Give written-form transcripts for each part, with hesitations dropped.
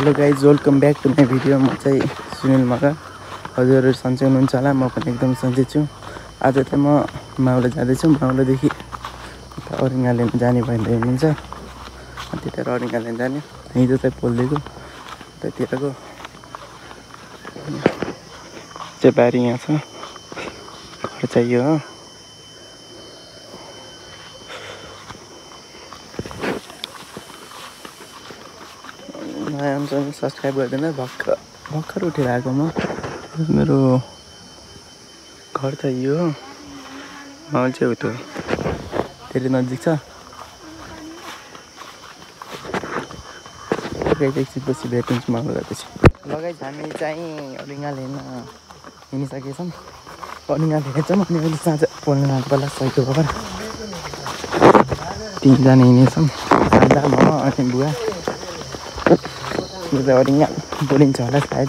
Hello guys, welcome back to my video. म चाहिँ सुनिल मगर। हजुरहरू सन्चै हुनुहुन्छ होला, म पनि एकदम सन्चै छु। आज चाहिँ म माउला जाँदैछु। माउलादेखि उता औरिङ्गा लिन जाने भनेर हुनुहुन्छ, त्यता औरिङ्गा लिन जाने। हिजो चाहिँ पोलिदिएको उतातिरको चाहिँ बारी यहाँ छ, घर चाहियो हो। नयाँ हुन्छ भने सब्सक्राइब गरिदिनु। भर्खर उठेर आएको म। मेरो घर चाहिँ यो हो, माहौल चाहिँ उतो धेरै नजिक छ। एकछिनपछि भेट हुन्छ माहौललाई पछि। लगाइ हामी चाहिँ औरिङ्गा लिन हिँडिसकेछौँ। औरिङ्गा लिएछौँ अनि अहिले साँझ पोल्न जानुपर्ला साइकल बोकेर। 3 जना हिँडेछौँ, साझा म अनि बुवा। यो चाहिँ औरिङ्गा बोलिन्छ होला सायद।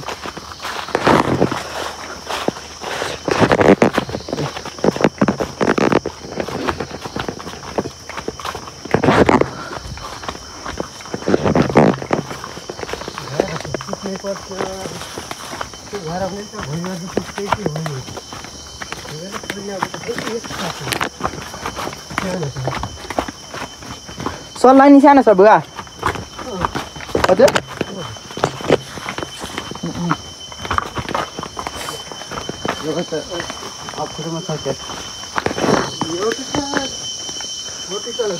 सल्लाह नि सानो छ बुवा। हजुर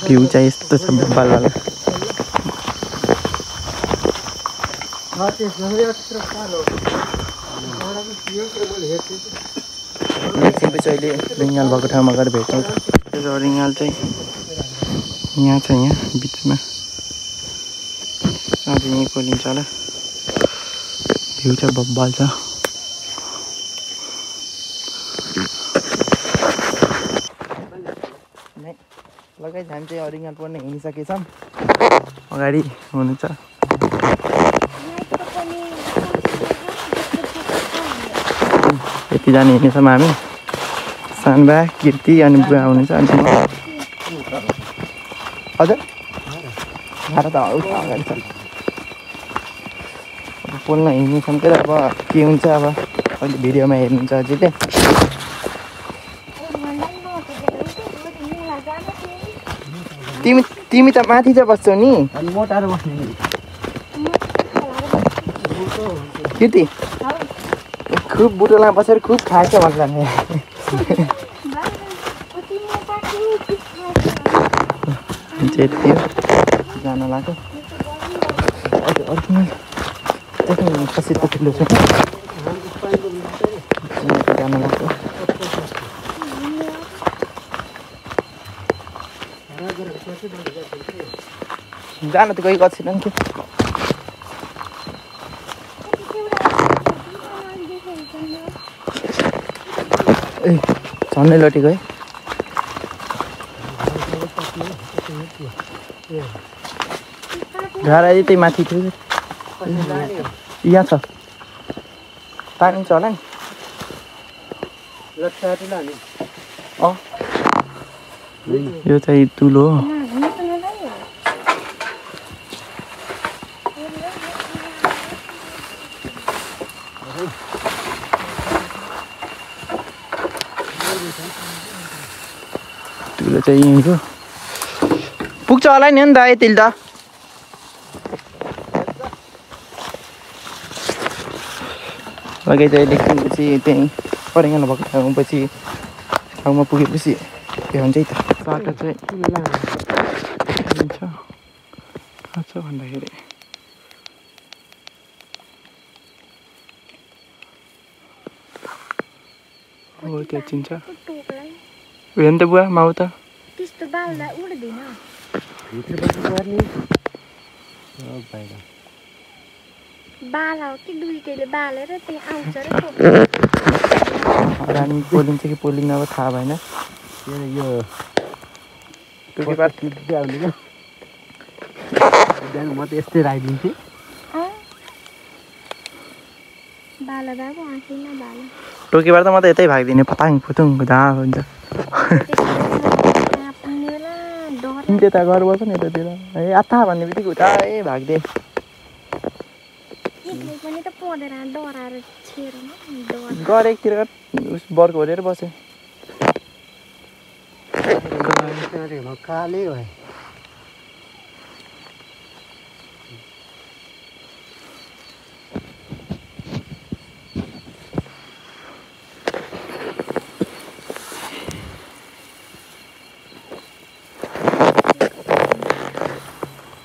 भ्यू चाहिँ यस्तो छ बब्बालवाला। एकछिनपछि अहिले रिङ्गाल भएको ठाउँमा गएर भेट्छौँ। त्यो रिङ्गाल चाहिँ यहाँ छ, यहाँ बिचमा। साँझ यहीँ पोलिन्छ होला। भ्यू चाहिँ बब्बाल छ। लगाइ हामी चाहिँ औरिङ्गाल पोल्न हिँडिसकेछौँ। अगाडि हुनुहुन्छ यतिजना हिँड्नेछौँ हामी। सानबा, कीर्ति अनि बुवा हुनुहुन्छ अनि म। हजुर भाडा त उता अगाडि छ। अब पोल्न हिँड्नेछौँ के अब के हुन्छ अब अहिले भिडियोमा हेर्नुहुन्छ हजुरले। तिमी त माथि चाहिँ बस्छौ नि। कीर्ति खुब बुटोला बसेर खुब खाएछ भन्ला नि। जान लाग्यो पछि त ठुलो छ जान लाग्यो। जान त कोही गर्छ नि के। ए झन्डै लटेको है। घर आयो त्यही माथि थियो। यहाँ छ पानी छ होला नि। यो चाहिँ तुलो हो। तुलो चाहिँ यहीँ हो। पुग्छ होला नि त यतिले त। लगाइ चाहिँ एकछिनपछि त्यहीँ औरिङ्गा भएको ठाउँमा पुगेपछि के भन्छ है त। बाटो चाहिँ छ भन्दाखेरि हो त्यो चिन्छ। उयो नि त बुवा माउ त त्यस्तो बाल्दा उड्दैन। बाला हो कि दुईटैले बालेर त्यहाँ आउँछ र रानी पोलिन्छ कि पोलिन्न अब थाहा भएन। यो टोकेपार आउने क्या बिहान म त यस्तै राखिदिन्थेँ। बाला बाबु आँखैमा बाला टोकेपार त म त यतै भागिदिने पताङ फुतुङ जहाँ हुन्छ। त्यता घर बस्छ नि यतातिर। ए आथा भन्ने बित्तिकै उता भागिदिए। एक्लै पनि त पढेर डराएर छेर न घर एकतिर उस बर्को हेरेर बसेँ कालै भयो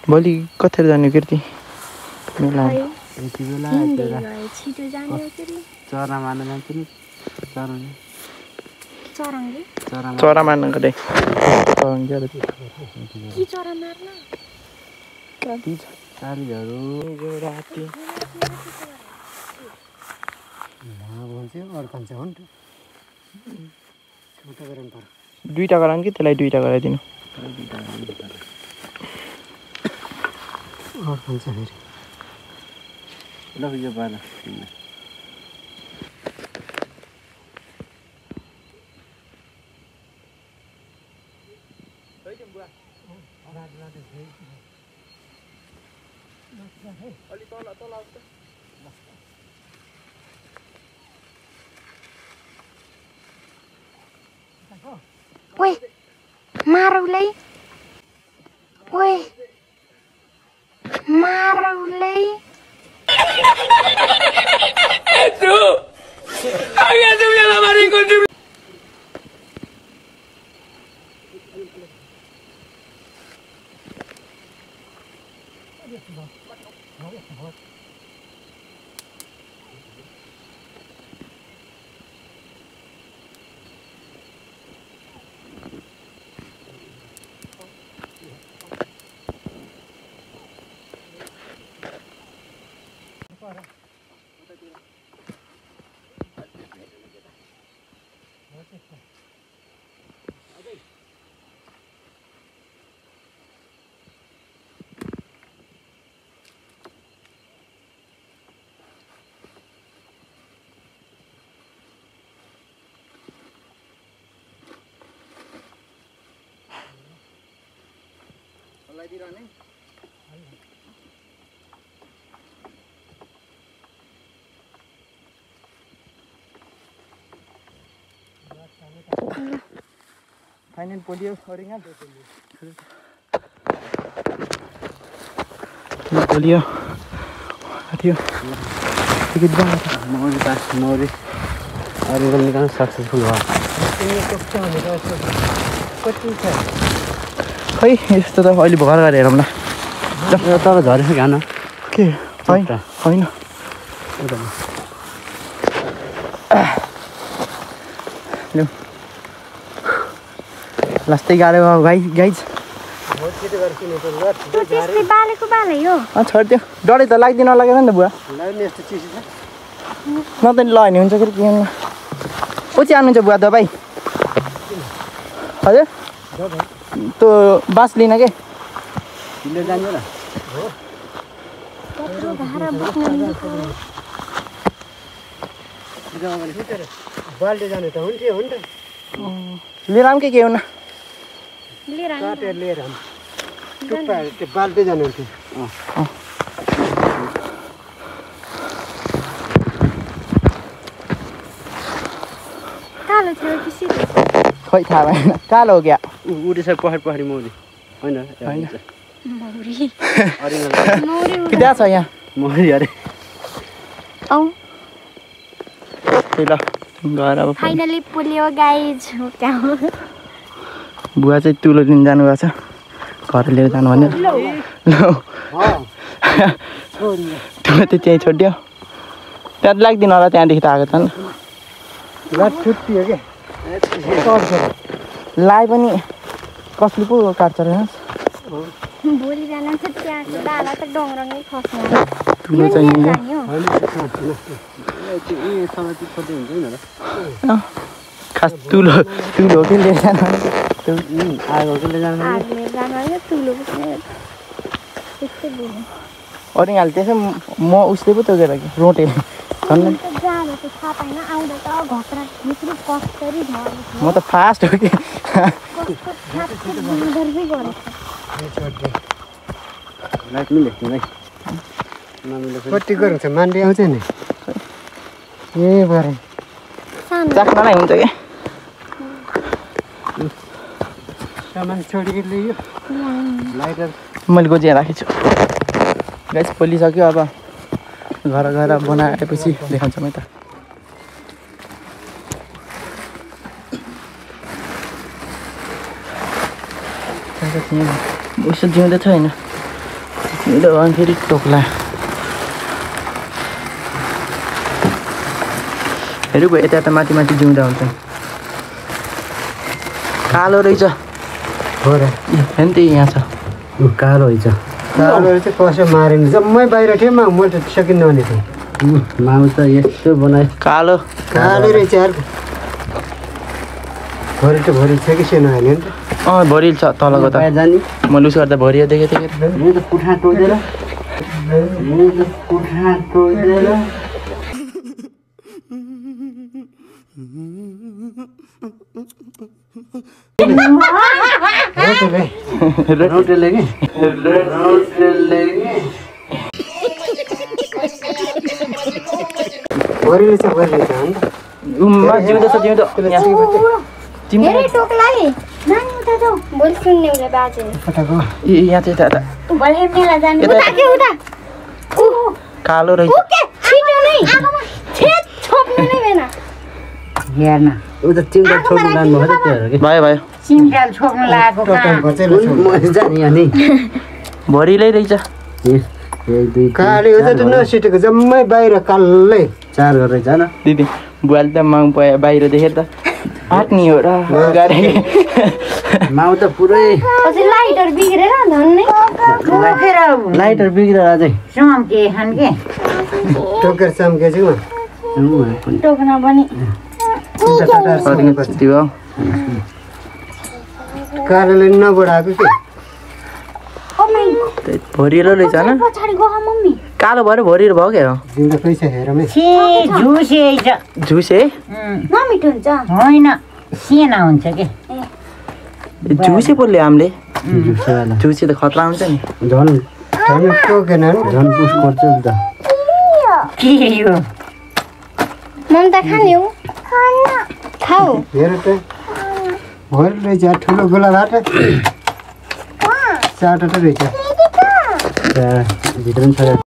भोलि कतार जाने कृति मेला यति बेला छिटो जाने हो फेरि चरा मार्न जान्छु नि चरङ्गी चरा मार्न गए के चरा मार्न चारीहरू राति अड्कन्छ हो नि त छोटो गराउनु पर्छ दुईटा गराउँ कि त्यसलाई दुईटा गराइदिनु अड्कन्छ फेरि ल यो बाल ओए मारौलाई ओए मारौलाई फाइनल पोलियो ओरिङा पोलियो थियो टिकट मौरी अरू निकाल्नु सक्सेसफुल भयो खै यस्तो त अहिले भर्खर गरेर हेरौँ न तर झरेछ घान के होइन लास्टै गाह्रो गाइज त्यो त्यस्तै बालेको बालै हो छोडिदियो डरै त लाग्दैन लागेन नि त बुवा नत्र नि लगायो भने हुन्छ फेरि के ऊ चाहिँ आउनुहुन्छ बुवा दबाई हजुर त्यो बाँस लिन के बाल्टी जाने त हुन्थ्यो हो नि त लिएर आऊँ के हुन काटेर लिएर टुप्पा त्यो बाल्टी जाने हुन्थ्यो कालो थियो कि सेतो खै थाहा भएन कालो हो क्या उडिसक्यो पहाडी मौरी होइन मौरी कि त्यहाँ छ यहाँ मौरी अरे औ त्यही ल गएर अब फाइनली पोलियो गाइज हो क्या हो बुवा चाहिँ तुलो लिन जानुभएको छ घर लिएर जानु भनेर ल तुलो त त्यहीँ छोडिदियो त्यहाँ लाग्दैन होला त्यहाँदेखि त आएको त छुट्टी हो क्या लाए पनि कसले पो काट्छ र भोलि बिहान चाहिँ त्यहाँको डाला त डङरङै खस्नु तुलो चाहिँ खास तुलो हो कि लिएर जानु अरिङाले त्यसै म उसले पो तोकेर कि रोटे म त फास्ट हो कि लाइट मिले कति गरौँ छ मान्डी आउँछ नि ए भरे चाख्नलाई हुन्छ क्या सामान छोडेर ल्यायो लाइटर मैले गोजिया राखेको छु गाइस पोलिसक्यो अब घर गएर बनाएपछि देखाउँछु म त उसो जिउँदै छ होइन जिउँदो भयो भने फेरि टोक्ला हेरौँ भयो यता यता माथि माथि जिउँदा हुन्छ कालो रहेछ हेर्नु त्यही यहाँ छ कालो रहेछ कालोहरू चाहिँ कसो मारेन जम्मै बाहिर थियो म त सकिन्न भने थिएँ माउ त यस्तो बनाए कालो कालो रहेछ यार भरि त भरि छ कि सानो हाल्यो नि त भरिल छ तलको त जाने मैले उसो गर्दा भरियो देखेको थिएँ यो त कुठा टोकेर रोटेले कि भरिले छ जिउँदो छ जिउँदो धेरै टोक्ला है नानी उता जाऊ बोल सुन्ने उसले बाजे यहाँ चाहिँ यता भले मेला जानु उता के उता कालो रहेछ ओके छिटो नै आगोमा छेद छोप्नु नै भएन हेर्न उ त चिउरा छोड्नु लानु भयो त त्यो कि भयो भयो सिमकाल छोप्नु लागेको म जाने अनि भरिलै रहेछ 1 2 काले हो त नसिटेको जम्मै बाहिर कालै 4 गरेर जान दिदी बुवाले त माउ बाहिर देखेर त आँट्नी हो र गाडी माउ त पुरै पछि लाइटर बिग्रेर धन्ने टोकेर लाइटर बिग्रेर अझै चम्के खान के टोकेर चम्केछु टोक्न पनि त्यो कालोले नबढाएको के ओ माइ भरिलो रहेछ होइन पछाडि गयो मम्मी कालो भएर भरिलो भयो क्या जिउँदो पैसा हेरौँ छे झुसे झुसे नमिठो हुन्छ होइन सेना हुन्छ के झुसे बोल्यो हामीले जुसेवाला झुसे त खतरा हुन्छ नि झन् झन् टोकेन नि झन् पुस गर्छ नि त के यो ममता खाने हो खाऊ हेर त भरि रहेछ ठुलो गोलाबाट चारवटा रहेछ भित्र पनि छ